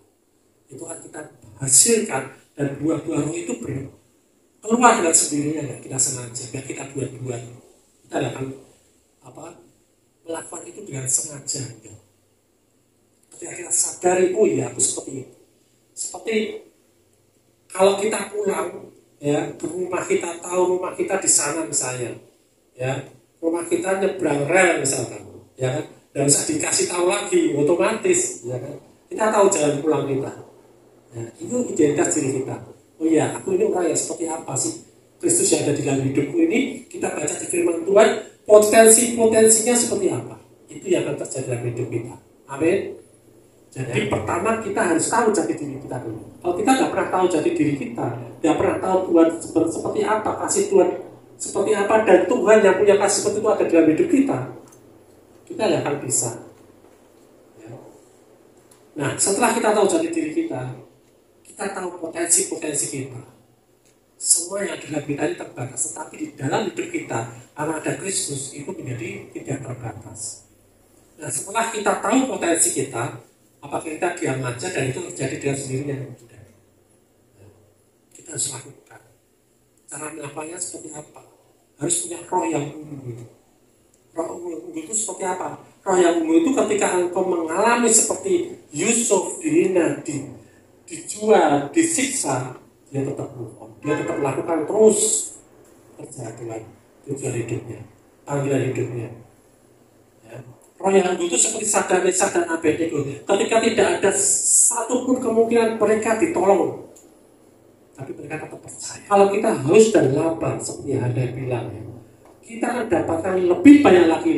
Itu akan kita hasilkan, dan buah-buah roh itu keluar dengan sendirinya, ya. Kita sengaja, biar kita buat-buat. Kita akan melakukan itu dengan sengaja. Ya. Ketika kita sadari, oh iya, aku seperti itu. Seperti kalau kita pulang, ya, ke rumah kita, tahu rumah kita di sana misalnya, ya, rumah kita nyebrang rel misalkan, ya kan, dan usah dikasih tahu lagi, otomatis, ya kan, kita tahu jalan pulang kita. Ya, itu identitas diri kita. Oh iya, aku ini orang yang seperti apa sih? Kristus yang ada di dalam hidupku ini, kita baca di firman Tuhan, potensinya seperti apa? Itu yang akan terjadi dalam hidup kita. Amin. Jadi pertama kita harus tahu jati diri kita dulu. Kalau kita nggak pernah tahu jati diri kita, nggak pernah tahu Tuhan seperti apa, kasih Tuhan seperti apa, dan Tuhan yang punya kasih seperti itu ada dalam hidup kita nggak akan bisa. Ya. Nah, setelah kita tahu jati diri kita tahu potensi-potensi kita. Semua yang ada dalam kita ini terbatas, tetapi di dalam hidup kita, karena ada Kristus, itu menjadi tidak terbatas. Nah, setelah kita tahu potensi kita, apakah kita diam aja dan itu terjadi dengan sendirinya? Tidak. Kita harus lakukan. Cara melakukannya seperti apa? Harus punya roh yang unggul. Roh unggul itu seperti apa? Roh yang unggul itu ketika engkau mengalami seperti Yusuf dihina, dijual, disiksa, dia tetap move on. Dia tetap melakukan terus perjalanan tujuan hidupnya, panggilan hidupnya. Ya. Roh yang unggul itu seperti Sadar, Mesak, dan Abednego. Ketika tidak ada satupun kemungkinan mereka ditolong, tapi mereka tetap percaya. Kalau kita haus dan lapar, seperti yang Anda bilang, ya, kita akan dapatkan lebih banyak lagi.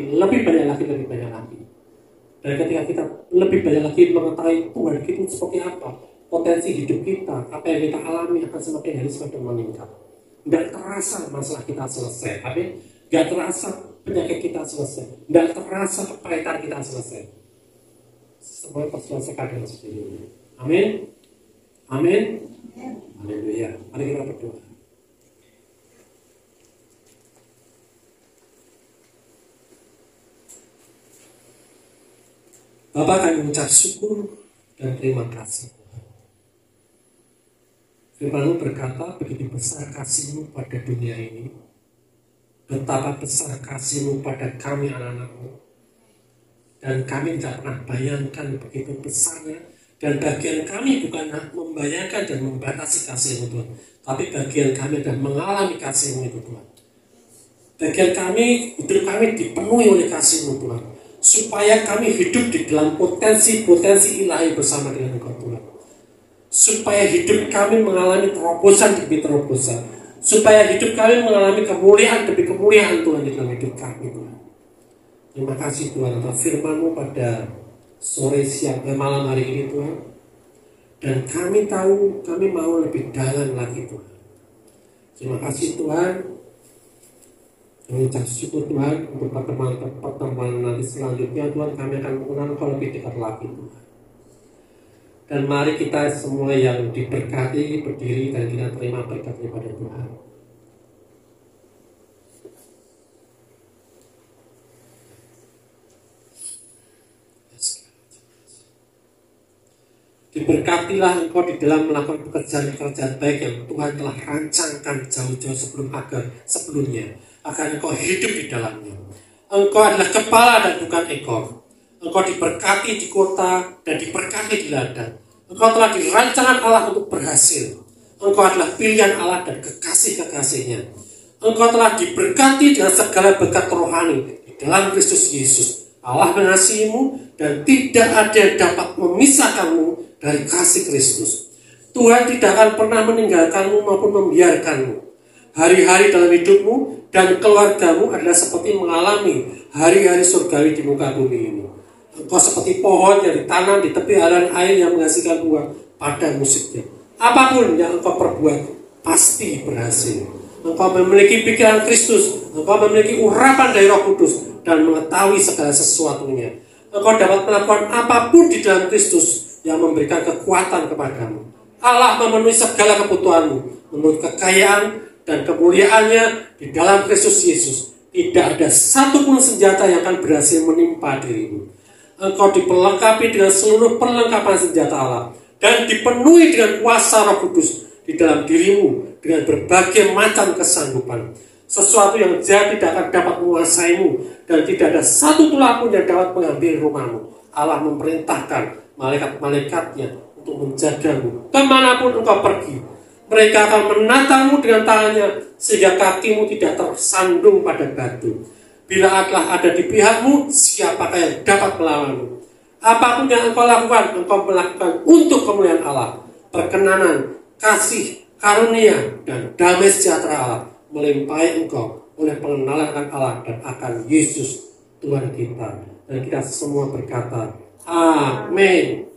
Dan ketika kita lebih banyak lagi mengetahui Tuhan itu seperti apa, potensi hidup kita, apa yang kita alami akan semakin hari semakin meningkat. Tidak terasa masalah kita selesai, tidak terasa penyakit kita selesai, tidak terasa kepahitan kita selesai. Semua terselesaikan dengan sendirinya. Amin. Amin. Haleluya. Mari kita berdoa. Bapak, kami mengucap syukur dan terima kasih. Firman-Mu berkata, begitu besar kasih-Mu pada dunia ini, betapa besar kasih-Mu pada kami anak-anak-Mu. Dan kami tidak pernah bayangkan begitu besarnya. Dan bagian kami bukan membayangkan dan membatasi kasih-Mu Tuhan, tapi bagian kami adalah mengalami kasih-Mu itu Tuhan. Bagian kami, hidup kami dipenuhi oleh kasih-Mu Tuhan, supaya kami hidup di dalam potensi-potensi ilahi bersama dengan Engkau Tuhan. Supaya hidup kami mengalami terobosan demi terobosan, supaya hidup kami mengalami kemuliaan demi kemuliaan Tuhan di dalam hidup kami Tuhan. Terima kasih Tuhan atas firman-Mu pada sore siang malam hari ini Tuhan. Dan kami tahu kami mau lebih dalam lagi Tuhan. Terima kasih Tuhan. Kami ucap syukur Tuhan untuk pertemuan nanti selanjutnya Tuhan, kami akan mengenal Engkau lebih dekat lagi Tuhan. Dan mari kita semua yang diberkati berdiri dan kita terima berkat daripada Tuhan. Diberkatilah engkau di dalam melakukan pekerjaan-pekerjaan baik yang Tuhan telah rancangkan jauh-jauh sebelumnya, agar engkau hidup di dalamnya. Engkau adalah kepala dan bukan ekor. Engkau diberkati di kota dan diberkati di ladang. Engkau telah dirancangkan Allah untuk berhasil. Engkau adalah pilihan Allah dan kekasih-kekasihnya. Engkau telah diberkati dengan segala berkat rohani di dalam Kristus Yesus. Allah mengasihimu dan tidak ada yang dapat memisahkanmu dari kasih Kristus. Tuhan tidak akan pernah meninggalkanmu maupun membiarkanmu. Hari-hari dalam hidupmu dan keluargamu adalah seperti mengalami hari-hari surgawi di muka bumi ini. Engkau seperti pohon yang ditanam di tepi aliran air yang menghasilkan buah pada musimnya. Apapun yang engkau perbuat pasti berhasil. Engkau memiliki pikiran Kristus, engkau memiliki urapan dari Roh Kudus dan mengetahui segala sesuatunya. Engkau dapat melakukan apapun di dalam Kristus yang memberikan kekuatan kepadamu. Allah memenuhi segala kebutuhanmu menurut kekayaan dan kemuliaannya di dalam Kristus Yesus. Tidak ada satupun senjata yang akan berhasil menimpa dirimu. Engkau diperlengkapi dengan seluruh perlengkapan senjata Allah dan dipenuhi dengan kuasa Roh Kudus di dalam dirimu dengan berbagai macam kesanggupan. Sesuatu yang jahat tidak akan dapat menguasaimu dan tidak ada satu tulah pun yang dapat mengambil rumahmu. Allah memerintahkan malaikat-malaikatnya untuk menjagamu kemanapun engkau pergi. Mereka akan menatangmu dengan tangannya sehingga kakimu tidak tersandung pada batu. Bila Allah ada di pihakmu, siapakah yang dapat melawanmu? Apapun yang engkau lakukan untuk kemuliaan Allah. Perkenanan, kasih, karunia, dan damai sejahtera Allah melimpahi engkau oleh pengenalan akan Allah dan akan Yesus Tuhan kita. Dan kita semua berkata, Amin.